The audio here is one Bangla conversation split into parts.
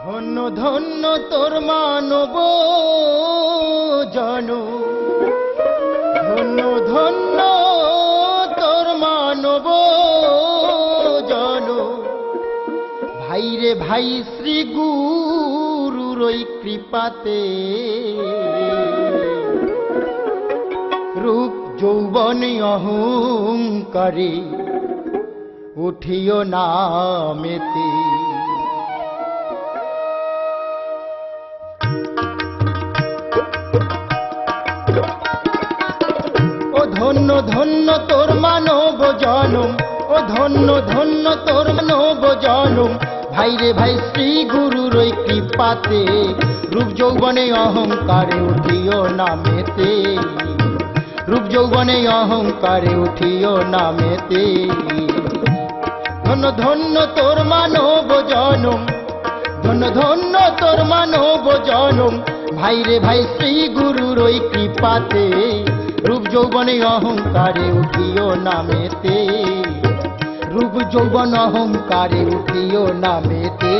ধন্য ধন্য তোর মানব জন, ধন্য ধন্য তোর মানব জন। ভাই রে ভাই শ্রী গুরুর ওই কৃপাতে রূপ যৌবন অহংকারে উঠিও নামেতে। ও ধন্য ধন্য তোর মানব জনম, ও ধন্য ধন্য তোর মানব জনম। ভাই রে ভাই শ্রী গুরুর ওই কৃপাতে রূপ যৌবনে অহংকারে উঠিও নামেতে, রূপ যৌবনে অহংকারে উঠিও নামেতে। ধন্য ধন্য তোর মানব জনম, ধন্য ধন্য তোর মানব জনম। ভাই রে ভাই শ্রী গুরুর ওই কৃপাতে রূপ যৌবনে অহংকারে উঠিও নামেতে, রূপ যৌবন অহংকারে উঠিও নামেতে।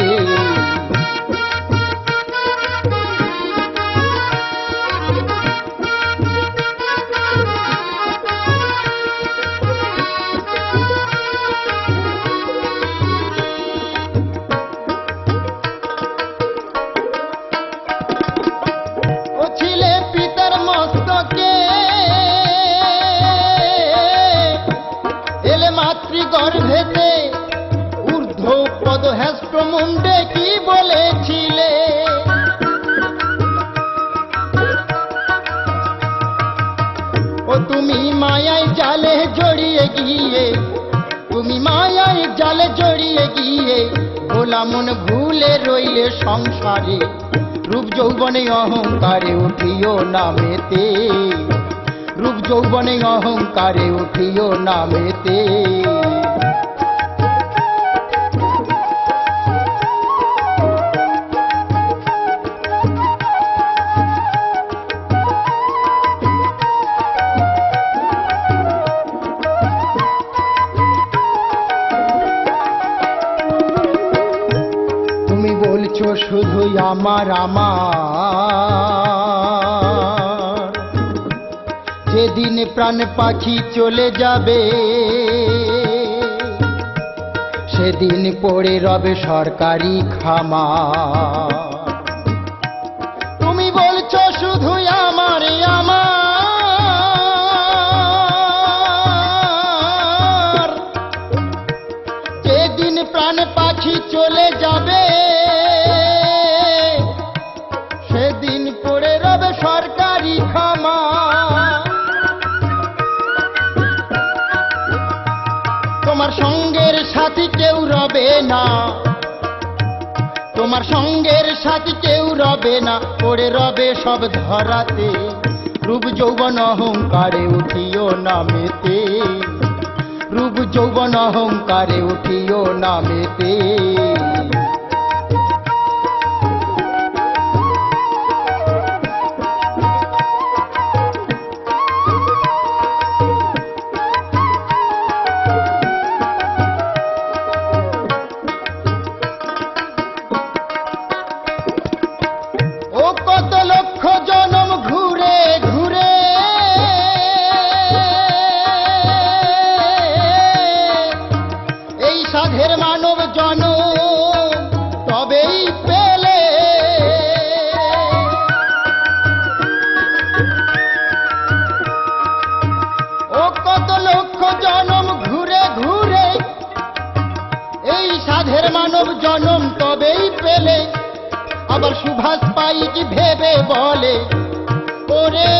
ও ছিলে পিতার মস্তকে, এলে মাতৃগর্ভেতে ঊর্ধ্ব পদ হ্যস্ত মুন্ডে কি বলেছিলে? ও তুমি মায়ায় জালে জড়িয়ে গিয়ে, তুমি মায়ায় জালে জড়িয়ে গিয়ে ভোলা মন ভুলে রইলে সংসারে। রূপ যৌবনে অহংকারে উঠিও নামেতে, রূপ যৌবনে অহংকারে উঠিও নামেতে। তুমি বলছো শুধুই আমার আমার, যেদিন প্রাণ পাখি চলে যাবে সেদিন পড়ে রবে সরকারি খামার। তুমি বলছো শুধুই আমার আমার, যেদিন প্রাণ পাখি চলে যাবে সেদিন পড়ে রবে সরকারি খামার। তোমার সঙ্গের সাথী কেউ রবে না, তোমার সঙ্গের সাথী কেউ রবে না, পড়ে রবে সব ধরাতে। রূপ যৌবন অহংকারে উঠিও নামেতে, রূপ যৌবন অহংকারে উঠিও নামেতে। ও কত লক্ষ জনম ঘুরে ঘুরে এই সাধের মানব জনম তবেই পেলে। ও কত লক্ষ জনম ঘুরে ঘুরে এই সাধের মানব জনম তবেই পেলে। আবার সুভাষ পাইক ভেবে বলে ওরে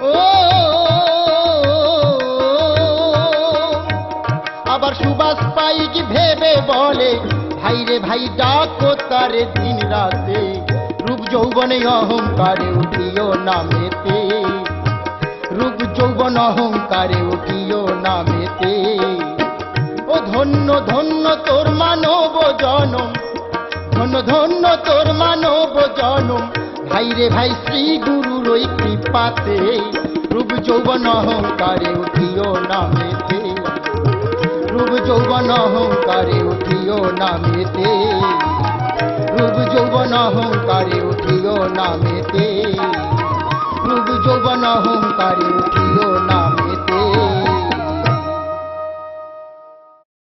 ও, আবার সুভাষ পাইক ভেবে বলে ভাই রে ভাই ডাকো তারে দিন রাতে। রূপ যৌবনে অহংকারে উঠিও নামেতে, রূপ যৌবন অহংকারে উঠিও নামেতে। ও ধন্য ধন্য তোর মানব জনম, ধন্য ধন্য তোর মানব জনম। ভাই রে ভাই শ্রী গুরুর ওই কৃপাতে রূপ যৌবন অহংকারে উঠিও নামেতে, রূপ যৌবন অহংকারে উঠিও নামেতে, রূপ যৌবন অহংকারে উঠিও নামেতে, রূপ যৌবন অহংকারে উঠিও